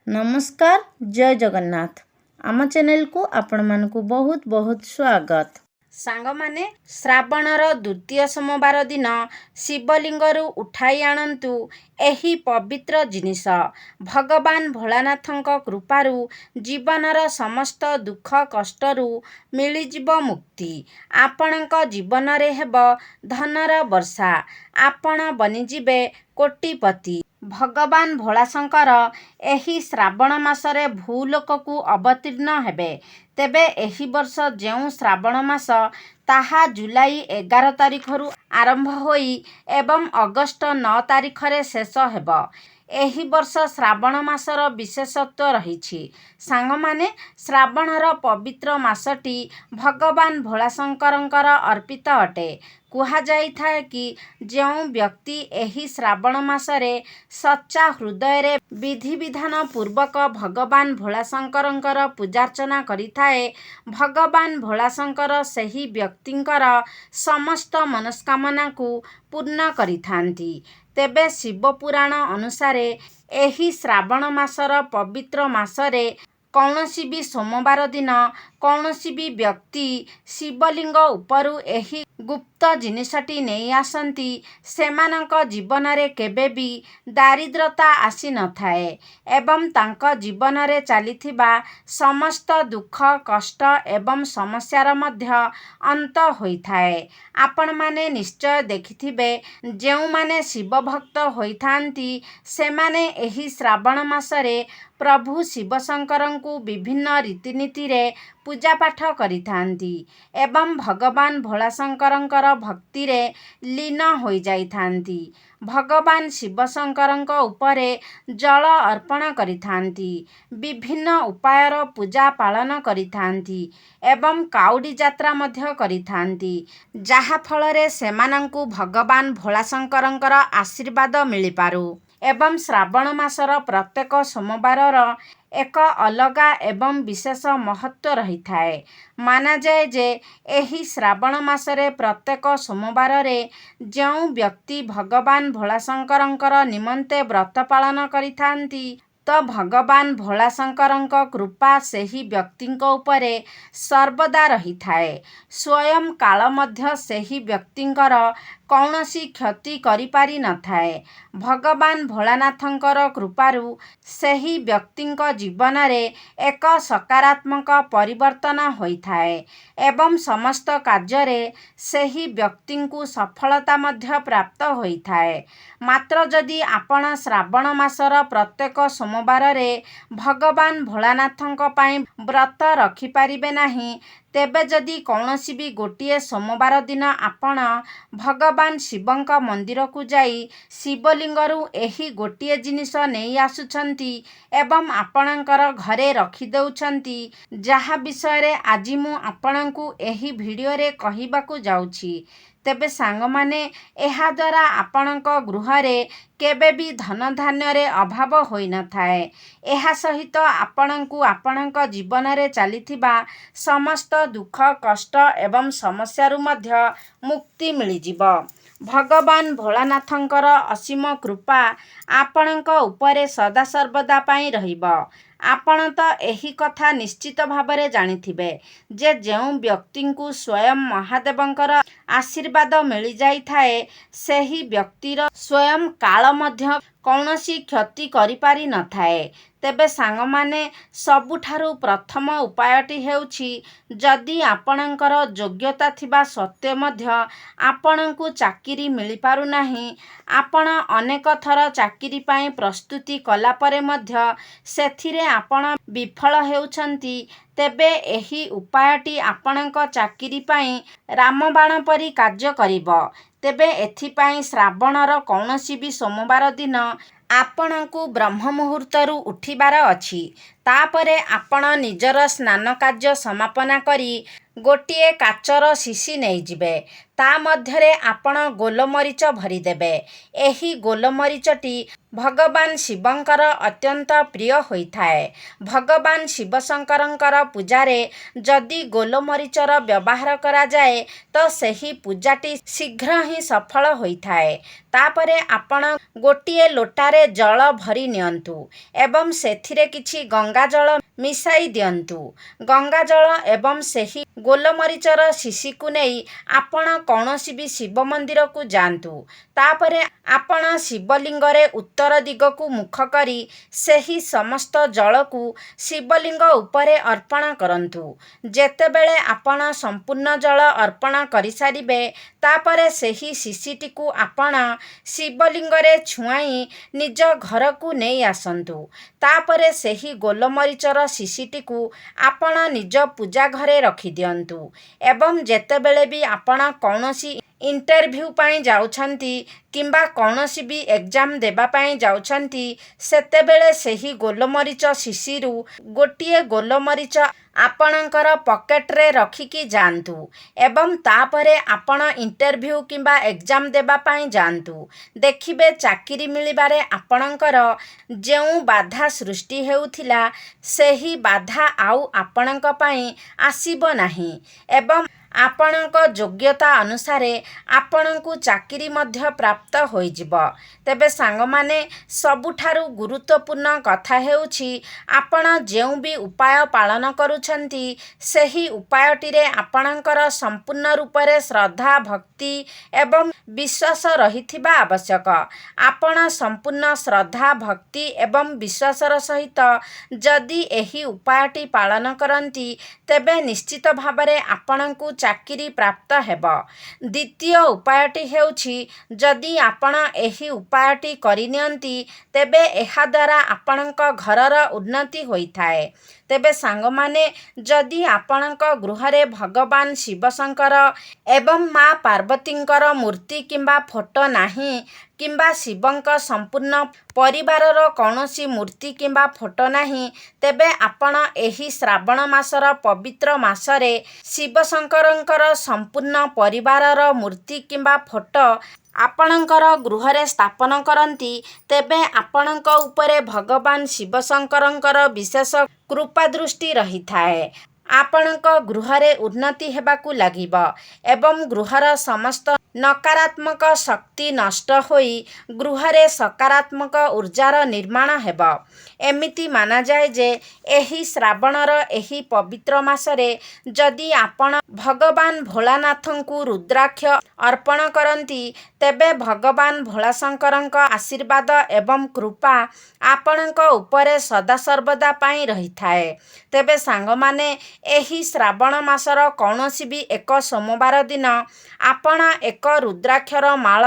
नमस्कार जय जगन्नाथ आम चैनल को आपण मानकु बहुत बहुत स्वागत। सांग माने श्रावणर द्वितीय सोमवार दिन शिवलिंगरू उठाई आणंतु एही पवित्र जिनिस। भगवान भोलानाथंक कृपारू जीवनर समस्त दुख कष्टरू मिलिजिब मुक्ति। आपणक जीवनरे हेब धनर वर्षा। आपण बनिजिबे कोटिपति। भगवान भोलाशंकर एही श्रावण मासरे भूलोकକୁ अवतीर्ण हेबे। तेबे एही वर्ष जेउ श्रावण मास ताहा जुलाई 11 तारिखरू आरंभ होई एवं अगस्त 9 तारिखरे शेष हेब। एही वर्ष श्रावण मासर विशेषत्व रहिछि। सांगमाने श्रावणर पवित्र मासटी भगवान भोलाशंकरंकर अर्पित अटे। कुहा जाइथाए कि जेउ व्यक्ति एही श्रावण मासरे सच्चा हृदय विधि विधान पूर्वक भगवान भोलाशंकरंकर पूजार्चना करिथाए, भगवान भोलाशंकर सेही व्यक्तिंकर समस्त मनस्कामना को पूर्ण करिथांती। तेबे शिवपुराण अनुसारे एही श्रावण मासर पवित्र मासरे कौनसी भी सोमवार दिन कौनसी भी व्यक्ति शिवलिंग उपरू एही गुप्त जिनिसटी नहीं आसंती सेमानंक जीवनरे केबे भी दारिद्रता आसी न थाए एवं तांक जीवनरे चलीथिबा समस्त दुख कष्ट एवं समस्यार मध्य अंत होइथाए। आपण माने निश्चय देखिथिबे जेउ माने शिव भक्त होइथांती सेमाने एही श्रावण मासरे प्रभु शिवशंकरंकु विभिन्न रीतिनीति रे पूजा पाठ करिथांती एवं भगवान भोलाशंकरंकर भक्ति रे लीन होई जाइथांती। भगवान शिवशंकरंक उपरे जल अर्पण करिथांती, विभिन्न उपायर पूजा पालन करिथांती एवं काउडी यात्रा मध्य करिथांती, जाहा फलरे सेमानंकु भगवान भोलाशंकरंकर आशीर्वाद मिली पारु। एवं श्रावण मासर प्रत्येक सोमवारर एक अलगा एवं विशेष महत्व रही थाए। माना जाए जे एही श्रावण मासरे प्रत्येक सोमवाररे जेउ व्यक्ति भगवान भोलाशंकरंकर निमंते व्रत पालन करिथांती तो भगवान भोलाशंकरंक कृपा सेही व्यक्तिंक उपरे सर्वदा रही थाए। स्वयं काल मध्य सेही व्यक्तिंकर कौनसी क्षति करि पारि न थाए। भगवान भोलानाथंकर कृपारू सेही व्यक्तिंक जीवनरे एक सकारात्मक परिवर्तन होइथाए एवं समस्त कार्यरे सेही व्यक्तिंकु सफलता मध्य प्राप्त होइथाए। मात्र जदि आपण श्रावण मासर प्रत्येक सोमवाररे भगवान भोलानाथंक पाई व्रत रखि पारिबे नाही, तेबे जदि कौनसी भी गोटिए सोमवार दिन आपण भगवान शिवंक मंदिर को जाई शिवलिंगरू एही गोटिए जिनिस नहीं आसुछंती एवं आपणकर घरे रखि देउछंती, जहा विषय आज मु आपणंकु एही वीडियो रे कहिबाकु जाउछि, तेबे सांग माने एहा द्वारा आपणक गृहरे केबे भी धन धान्य रे अभाव होई न थाए। एहा सहित आपणंकु आपणक जीवन रे चलीथिबा समस्त दुख कष्ट एवं समस्यारू मध्य मुक्ति मिलिजिब। भगवान भोलानाथंकर असीम कृपा आपणक उपरे सदा सर्वदा पाई रहिब। आपण तो एही कथा निश्चित भावरे जानिथिबे जे जेउ व्यक्तिंकु स्वयं महादेवंकर आशीर्वाद मिली जाई थाए सेही व्यक्तिर स्वयं काल मध्य कौनसी क्षति करि पारि न थाए। तेबे सांग माने सबुठारु प्रथम उपायटी हेउछि जदि आपणंकर योग्यता थिबा सत्वे मध्य आपणंकु चाकिरी मिली पारु नाही, आपण अनेक थर चाकिरी पाई प्रस्तुति कला परे मध्य सेथिरे आपण विफल हेउछंती, तेबे एही उपायटी आपणंक चाकिरी पाई रामबाण परी कार्य करिब। तेबे एथिपाई श्रावणर कौनसी भी सोमवार दिन आपणंकु ब्रह्म मुहूर्तरू उठिबार अछि। तापरे आपण निजर स्नान कार्य समापना करी ଗୋଟିଏ କାଚର ଶିଶି ନେଇଯିବେ। ତା ମଧ୍ୟରେ ଆପଣ ଗୋଲମରିଚ ଭରିଦେବେ। ଏହି ଗୋଲମରିଚଟି ଭଗବାନ ଶିବଙ୍କର ଅତ୍ୟନ୍ତ ପ୍ରିୟ ହୋଇଥାଏ। ଭଗବାନ ଶିବଶଙ୍କରଙ୍କର ପୂଜାରେ ଯଦି ଗୋଲମରିଚର ବ୍ୟବହାର କରାଯାଏ ତ ସେହି ପୂଜାଟି ଶୀଘ୍ର ହିଁ ସଫଳ ହୋଇଥାଏ। ତାପରେ ଆପଣ ଗୋଟିଏ ଲୋଟାରେ ଜଳ ଭରି ନିଅନ୍ତୁ ଏବଂ ସେଥିରେ କିଛି ଗଙ୍ଗାଜଳ ମିଶାଇ ଦିଅନ୍ତୁ। ଗଙ୍ଗାଜଳ ଏବଂ ସେହି ଗୋଲମରିଚର ଶିଶିକୁ ନେଇ ଆପଣ କୌଣସି ବି ଶିବ ମନ୍ଦିରକୁ ଯାଆନ୍ତୁ। ତାପରେ ଆପଣ ଶିବଲିଙ୍ଗରେ ଉତ୍ତର ଦିଗକୁ ମୁଖ କରି ସେହି ସମସ୍ତ ଜଳକୁ ଶିବଲିଙ୍ଗ ଉପରେ ଅର୍ପଣ କରନ୍ତୁ। ଯେତେବେଳେ ଆପଣ ସମ୍ପୂର୍ଣ୍ଣ ଜଳ ଅର୍ପଣ କରିସାରିବେ ତାପରେ ସେହି ଶିଶିଟିକୁ ଆପଣ ଶିବଲିଙ୍ଗରେ ଛୁଆଇଁ ନିଜ ଘରକୁ ନେଇ ଆସନ୍ତୁ। ତାପରେ ସେହି ଗୋଲମରିଚର ଶିଶିଟିକୁ ଆପଣ ନିଜ ପୂଜା ଘରେ ରଖିଦିଅନ୍ତୁ ଏବଂ ଯେତେବେଳେ ବି ଆପଣ କୌଣସି ଇଣ୍ଟରଭ୍ୟୁ ପାଇଁ ଯାଉଛନ୍ତି କିମ୍ବା କୌଣସି ବି ଏକ୍ଜାମ ଦେବା ପାଇଁ ଯାଉଛନ୍ତି ସେତେବେଳେ ସେହି ଗୋଲମରିଚ ଶିଶିରୁ ଗୋଟିଏ ଗୋଲମରିଚ ଆପଣଙ୍କର ପକେଟରେ ରଖିକି ଯାଆନ୍ତୁ ଏବଂ ତାପରେ ଆପଣ ଇଣ୍ଟରଭ୍ୟୁ କିମ୍ବା ଏକ୍ଜାମ ଦେବା ପାଇଁ ଯାଆନ୍ତୁ। ଦେଖିବେ ଚାକିରି ମିଳିବାରେ ଆପଣଙ୍କର ଯେଉଁ ବାଧା ସୃଷ୍ଟି ହେଉଥିଲା ସେହି ବାଧା ଆଉ ଆପଣଙ୍କ ପାଇଁ ଆସିବ ନାହିଁ ଏବଂ ଆପଣଙ୍କ ଯୋଗ୍ୟତା ଅନୁସାରେ ଆପଣଙ୍କୁ ଚାକିରି ମଧ୍ୟ ପ୍ରାପ୍ତ ହୋଇଯିବ। ତେବେ ସାଙ୍ଗମାନେ, ସବୁଠାରୁ ଗୁରୁତ୍ୱପୂର୍ଣ୍ଣ କଥା ହେଉଛି ଆପଣ ଯେଉଁ ବି ଉପାୟ ପାଳନ କରୁଛନ୍ତି ସେହି ଉପାୟଟିରେ ଆପଣଙ୍କର ସମ୍ପୂର୍ଣ୍ଣ ରୂପରେ ଶ୍ରଦ୍ଧା, ଭକ୍ତି ଏବଂ ବିଶ୍ୱାସ ରହିଥିବା ଆବଶ୍ୟକ। ଆପଣ ସମ୍ପୂର୍ଣ୍ଣ ଶ୍ରଦ୍ଧା, ଭକ୍ତି ଏବଂ ବିଶ୍ୱାସର ସହିତ ଯଦି ଏହି ଉପାୟଟି ପାଳନ କରନ୍ତି ତେବେ ନିଶ୍ଚିତ ଭାବରେ ଆପଣଙ୍କୁ ଚାକିରି ପ୍ରାପ୍ତ ହେବ। ଦ୍ୱିତୀୟ ଉପାୟଟି ହେଉଛି ଯଦି ଆପଣ ଏହି ଉପାୟଟି କରିନିଅନ୍ତି ତେବେ ଏହାଦ୍ୱାରା ଆପଣଙ୍କ ଘରର ଉନ୍ନତି ହୋଇଥାଏ। ତେବେ ସାଙ୍ଗମାନେ, ଯଦି ଆପଣଙ୍କ ଗୃହରେ ଭଗବାନ ଶିବଶଙ୍କର ଏବଂ ମା ପାର୍ବତୀଙ୍କର ମୂର୍ତ୍ତି କିମ୍ବା ଫଟୋ ନାହିଁ କିମ୍ବା ଶିବଙ୍କ ସମ୍ପୂର୍ଣ୍ଣ ପରିବାରର କୌଣସି ମୂର୍ତ୍ତି କିମ୍ବା ଫଟୋ ନାହିଁ ତେବେ ଆପଣ ଏହି ଶ୍ରାବଣ ମାସର ପବିତ୍ର ମାସରେ ଶିବଶଙ୍କରଙ୍କର ସମ୍ପୂର୍ଣ୍ଣ ପରିବାରର ମୂର୍ତ୍ତି କିମ୍ବା ଫଟୋ ଆପଣଙ୍କର ଗୃହରେ ସ୍ଥାପନ କରନ୍ତି ତେବେ ଆପଣଙ୍କ ଉପରେ ଭଗବାନ ଶିବଶଙ୍କରଙ୍କର ବିଶେଷ କୃପାଦୃଷ୍ଟି ରହିଥାଏ। ଆପଣଙ୍କ ଗୃହରେ ଉନ୍ନତି ହେବାକୁ ଲାଗିବ ଏବଂ ଗୃହର ସମସ୍ତ ନକାରାତ୍ମକ ଶକ୍ତି ନଷ୍ଟ ହୋଇ ଗୃହରେ ସକାରାତ୍ମକ ଉର୍ଜାର ନିର୍ମାଣ ହେବ। ଏମିତି ମାନାଯାଏ ଯେ ଏହି ଶ୍ରାବଣର ଏହି ପବିତ୍ର ମାସରେ ଯଦି ଆପଣ ଭଗବାନ ଭୋଳାନାଥଙ୍କୁ ରୁଦ୍ରାକ୍ଷ ଅର୍ପଣ କରନ୍ତି ତେବେ ଭଗବାନ ଭୋଳାଶଙ୍କରଙ୍କ ଆଶୀର୍ବାଦ ଏବଂ କୃପା ଆପଣଙ୍କ ଉପରେ ସଦାସର୍ବଦା ପାଇଁ ରହିଥାଏ। ତେବେ ସାଙ୍ଗମାନେ, ଏହି ଶ୍ରାବଣ ମାସର କୌଣସି ବି ଏକ ସୋମବାର ଦିନ ଆପଣ ଏକ ରୁଦ୍ରାକ୍ଷର ମାଳ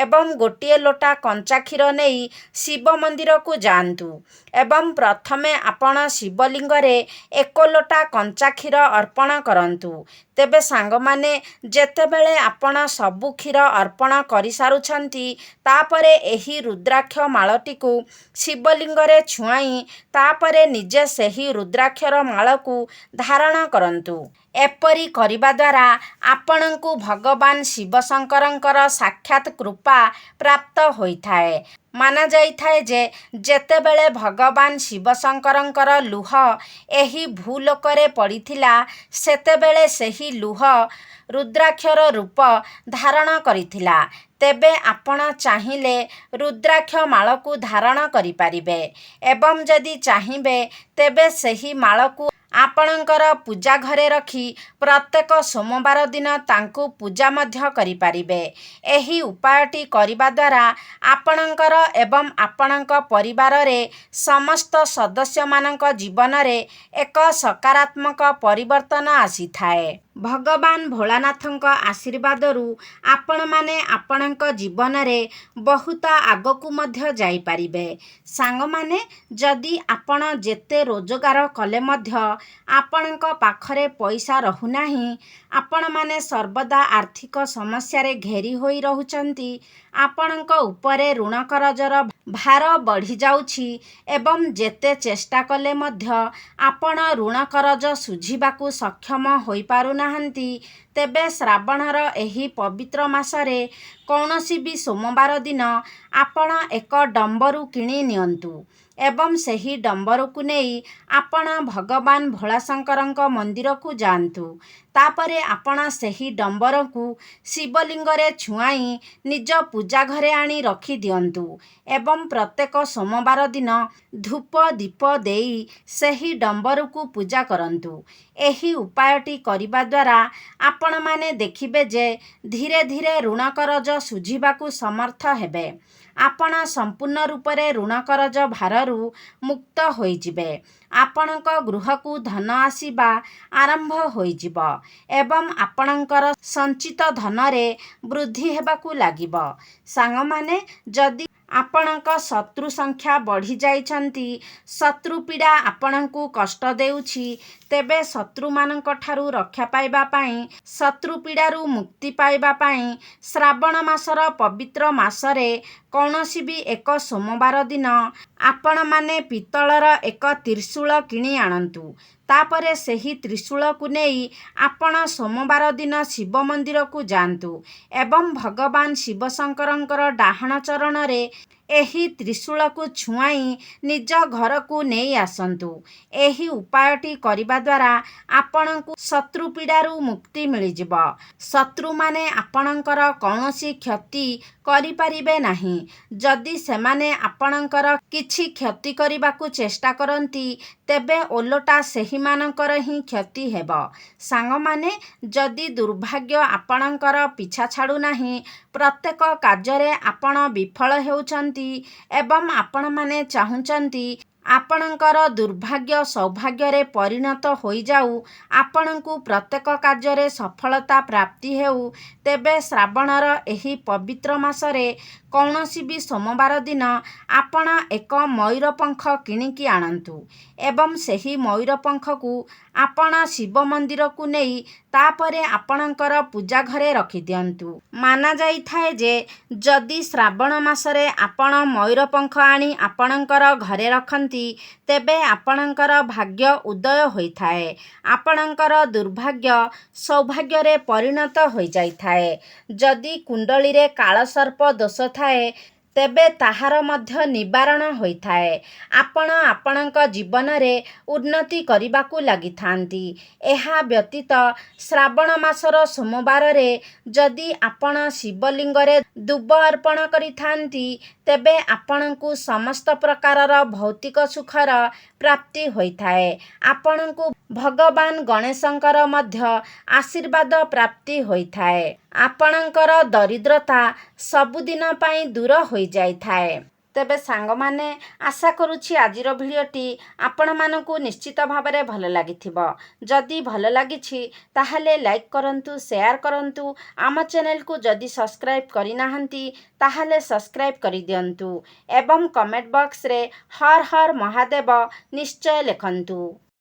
ଏବଂ ଗୋଟିଏ ଲୋଟା କଞ୍ଚା କ୍ଷୀର ନେଇ ଶିବ ମନ୍ଦିରକୁ ଯାଆନ୍ତୁ ଏବଂ ପ୍ରଥମେ ଆପଣ ଶିବଲିଙ୍ଗରେ ଏକ ଲୋଟା କଞ୍ଚା କ୍ଷୀର ଅର୍ପଣ କରନ୍ତୁ। ତେବେ ସାଙ୍ଗମାନେ, ଯେତେବେଳେ ଆପଣ ସବୁ କ୍ଷୀର ଅର୍ପଣ କରିସାରୁଛନ୍ତି ତାପରେ ଏହି ରୁଦ୍ରାକ୍ଷ ମାଳଟିକୁ ଶିବଲିଙ୍ଗରେ ଛୁଆଇଁ ତାପରେ ନିଜେ ସେହି ରୁଦ୍ରାକ୍ଷର ମାଳକୁ ଧାରଣ କରନ୍ତୁ। ଏପରି କରିବା ଦ୍ୱାରା ଆପଣଙ୍କୁ ଭଗବାନ ଶିବଶଙ୍କରଙ୍କର ସାକ୍ଷାତ କୃପା ପ୍ରାପ୍ତ ହୋଇଥାଏ। ମାନାଯାଇଥାଏ ଯେ ଯେତେବେଳେ ଭଗବାନ ଶିବଶଙ୍କରଙ୍କର ଲୁହ ଏହି ଭୂଲୋକରେ ପଡ଼ିଥିଲା ସେତେବେଳେ ସେହି ଲୁହ ରୁଦ୍ରାକ୍ଷର ରୂପ ଧାରଣ କରିଥିଲା। ତେବେ ଆପଣ ଚାହିଁଲେ ରୁଦ୍ରାକ୍ଷ ମାଳକୁ ଧାରଣ କରିପାରିବେ ଏବଂ ଯଦି ଚାହିଁବେ ତେବେ ସେହି ମାଳକୁ ଆପଣଙ୍କର ପୂଜା ଘରେ ରଖି ପ୍ରତ୍ୟେକ ସୋମବାର ଦିନ ତାଙ୍କୁ ପୂଜା ମଧ୍ୟ କରିପାରିବେ। ଏହି ଉପାୟଟି କରିବା ଦ୍ୱାରା ଆପଣଙ୍କର ଏବଂ ଆପଣଙ୍କ ପରିବାରରେ ସମସ୍ତ ସଦସ୍ୟମାନଙ୍କ ଜୀବନରେ ଏକ ସକାରାତ୍ମକ ପରିବର୍ତ୍ତନ ଆସିଥାଏ। ଭଗବାନ ଭୋଳାନାଥଙ୍କ ଆଶୀର୍ବାଦରୁ ଆପଣମାନେ ଆପଣଙ୍କ ଜୀବନରେ ବହୁତ ଆଗକୁ ମଧ୍ୟ ଯାଇପାରିବେ। ସାଙ୍ଗମାନେ, ଯଦି ଆପଣ ଯେତେ ରୋଜଗାର କଲେ ମଧ୍ୟ ଆପଣଙ୍କ ପାଖରେ ପଇସା ରହୁନାହିଁ, ଆପଣମାନେ ସର୍ବଦା ଆର୍ଥିକ ସମସ୍ୟାରେ ଘେରି ହୋଇ ରହୁଛନ୍ତି, ଆପଣଙ୍କ ଉପରେ ଋଣ କରଜର ଭାର ବଢ଼ିଯାଉଛି ଏବଂ ଯେତେ ଚେଷ୍ଟା କଲେ ମଧ୍ୟ ଆପଣ ଋଣ କରଜ ଶୁଝିବାକୁ ସକ୍ଷମ ହୋଇପାରୁନାହାନ୍ତି, ତେବେ ଶ୍ରାବଣର ଏହି ପବିତ୍ର ମାସରେ କୌଣସି ବି ସୋମବାର ଦିନ ଆପଣ ଏକ ଡମ୍ବରୁ କିଣି ନିଅନ୍ତୁ ଏବଂ ସେହି ଡମ୍ବରୁକୁ ନେଇ ଆପଣ ଭଗବାନ ଭୋଳାଶଙ୍କରଙ୍କ ମନ୍ଦିରକୁ ଯାଆନ୍ତୁ। ତାପରେ ଆପଣ ସେହି ଡମ୍ବରକୁ ଶିବଲିଙ୍ଗରେ ଛୁଆଇଁ ନିଜ ପୂଜା ଘରେ ଆଣି ରଖିଦିଅନ୍ତୁ ଏବଂ ପ୍ରତ୍ୟେକ ସୋମବାର ଦିନ ଧୂପ ଦୀପ ଦେଇ ସେହି ଡମ୍ବରୁକୁ ପୂଜା କରନ୍ତୁ। ଏହି ଉପାୟଟି କରିବା ଦ୍ୱାରା ଆପଣମାନେ ଦେଖିବେ ଯେ ଧୀରେ ଧୀରେ ଋଣ କରଜ ଶୁଝିବାକୁ ସମର୍ଥ ହେବେ। ଆପଣ ସମ୍ପୂର୍ଣ୍ଣ ରୂପରେ ଋଣ କରଜ ଭାରରୁ ମୁକ୍ତ ହୋଇଯିବେ। ଆପଣଙ୍କ ଗୃହକୁ ଧନ ଆସିବା ଆରମ୍ଭ ହୋଇଯିବ ଏବଂ ଆପଣଙ୍କର ସଞ୍ଚିତ ଧନରେ ବୃଦ୍ଧି ହେବାକୁ ଲାଗିବ। ସାଙ୍ଗମାନେ, ଯଦି ଆପଣଙ୍କ ଶତ୍ରୁ ସଂଖ୍ୟା ବଢ଼ିଯାଇଛନ୍ତି, ଶତ୍ରୁ ପୀଡ଼ା ଆପଣଙ୍କୁ କଷ୍ଟ ଦେଉଛି, ତେବେ ଶତ୍ରୁମାନଙ୍କ ଠାରୁ ରକ୍ଷା ପାଇବା ପାଇଁ, ଶତ୍ରୁ ପୀଡ଼ାରୁ ମୁକ୍ତି ପାଇବା ପାଇଁ ଶ୍ରାବଣ ମାସର ପବିତ୍ର ମାସରେ କୌଣସି ବି ଏକ ସୋମବାର ଦିନ ଆପଣମାନେ ପିତ୍ତଳର ଏକ ତ୍ରିଶୂଳ କିଣି ଆଣନ୍ତୁ। ତାପରେ ସେହି ତ୍ରିଶୂଳକୁ ନେଇ ଆପଣ ସୋମବାର ଦିନ ଶିବ ମନ୍ଦିରକୁ ଯାଆନ୍ତୁ ଏବଂ ଭଗବାନ ଶିବଶଙ୍କରଙ୍କର ଡାହାଣ ଚରଣରେ ଏହି ତ୍ରିଶୂଳକୁ ଛୁଆଇଁ ନିଜ ଘରକୁ ନେଇ ଆସନ୍ତୁ। ଏହି ଉପାୟଟି କରିବା ଦ୍ୱାରା ଆପଣଙ୍କୁ ଶତ୍ରୁ ପୀଡ଼ାରୁ ମୁକ୍ତି ମିଳିଯିବ। ଶତ୍ରୁମାନେ ଆପଣଙ୍କର କୌଣସି କ୍ଷତି କରିପାରିବେ ନାହିଁ। ଯଦି ସେମାନେ ଆପଣଙ୍କର କିଛି କ୍ଷତି କରିବାକୁ ଚେଷ୍ଟା କରନ୍ତି, ତେବେ ଓଲଟା ସେହିମାନଙ୍କର ହିଁ କ୍ଷତି ହେବ। ସାଙ୍ଗମାନେ, ଯଦି ଦୁର୍ଭାଗ୍ୟ ଆପଣଙ୍କର ପିଛା ଛାଡ଼ୁନାହିଁ, ପ୍ରତ୍ୟେକ କାର୍ଯ୍ୟରେ ଆପଣ ବିଫଳ ହେଉଛନ୍ତି ଏବଂ ଆପଣମାନେ ଚାହୁଁଛନ୍ତି ଆପଣଙ୍କର ଦୁର୍ଭାଗ୍ୟ ସୌଭାଗ୍ୟରେ ପରିଣତ ହୋଇଯାଉ, ଆପଣଙ୍କୁ ପ୍ରତ୍ୟେକ କାର୍ଯ୍ୟରେ ସଫଳତା ପ୍ରାପ୍ତି ହେଉ, ତେବେ ଶ୍ରାବଣର ଏହି ପବିତ୍ର ମାସରେ କୌଣସି ବି ସୋମବାର ଦିନ ଆପଣ ଏକ ମୟୂରପଙ୍ଖ କିଣିକି ଆଣନ୍ତୁ ଏବଂ ସେହି ମୟୂରପଙ୍ଖକୁ ଆପଣ ଶିବ ମନ୍ଦିରକୁ ନେଇ ତାପରେ ଆପଣଙ୍କର ପୂଜା ଘରେ ରଖିଦିଅନ୍ତୁ। ମାନାଯାଇଥାଏ ଯେ ଯଦି ଶ୍ରାବଣ ମାସରେ ଆପଣ ମୟୂରପଙ୍ଖ ଆଣି ଆପଣଙ୍କର ଘରେ ରଖନ୍ତି, ତେବେ ଆପଣଙ୍କର ଭାଗ୍ୟ ଉଦୟ ହୋଇଥାଏ, ଆପଣଙ୍କର ଦୁର୍ଭାଗ୍ୟ ସୌଭାଗ୍ୟରେ ପରିଣତ ହୋଇଯାଇଥାଏ। ଯଦି କୁଣ୍ଡଳୀରେ କାଳସର୍ପ ଦୋଷ ଥାଏ, ତେବେ ତାହାର ମଧ୍ୟ ନିବାରଣ ହୋଇଥାଏ। ଆପଣ ଆପଣଙ୍କ ଜୀବନରେ ଉନ୍ନତି କରିବାକୁ ଲାଗିଥାନ୍ତି। ଏହା ବ୍ୟତୀତ ଶ୍ରାବଣ ମାସର ସୋମବାରରେ ଯଦି ଆପଣ ଶିବଲିଙ୍ଗରେ ଦୁବ ଅର୍ପଣ କରିଥାନ୍ତି, ତେବେ ଆପଣଙ୍କୁ ସମସ୍ତ ପ୍ରକାରର ଭୌତିକ ସୁଖର ପ୍ରାପ୍ତି ହୋଇଥାଏ। ଆପଣଙ୍କୁ ଭଗବାନ ଗଣେଶଙ୍କର ମଧ୍ୟ ଆଶୀର୍ବାଦ ପ୍ରାପ୍ତି ହୋଇଥାଏ। ଆପଣଙ୍କର ଦରିଦ୍ରତା ସବୁଦିନ ପାଇଁ ଦୂର ହୋଇଯାଇଥାଏ। ତେବେ ସାଙ୍ଗମାନେ, ଆଶା କରୁଛି ଆଜିର ଭିଡ଼ିଓଟି ଆପଣମାନଙ୍କୁ ନିଶ୍ଚିତ ଭାବରେ ଭଲ ଲାଗିଥିବ। ଯଦି ଭଲ ଲାଗିଛି ତାହେଲେ ଲାଇକ୍ କରନ୍ତୁ, ସେୟାର କରନ୍ତୁ। ଆମ ଚ୍ୟାନେଲକୁ ଯଦି ସବସ୍କ୍ରାଇବ୍ କରିନାହାନ୍ତି ତାହେଲେ ସବସ୍କ୍ରାଇବ୍ କରିଦିଅନ୍ତୁ ଏବଂ କମେଣ୍ଟ ବକ୍ସରେ ହର ହର ମହାଦେବ ନିଶ୍ଚୟ ଲେଖନ୍ତୁ।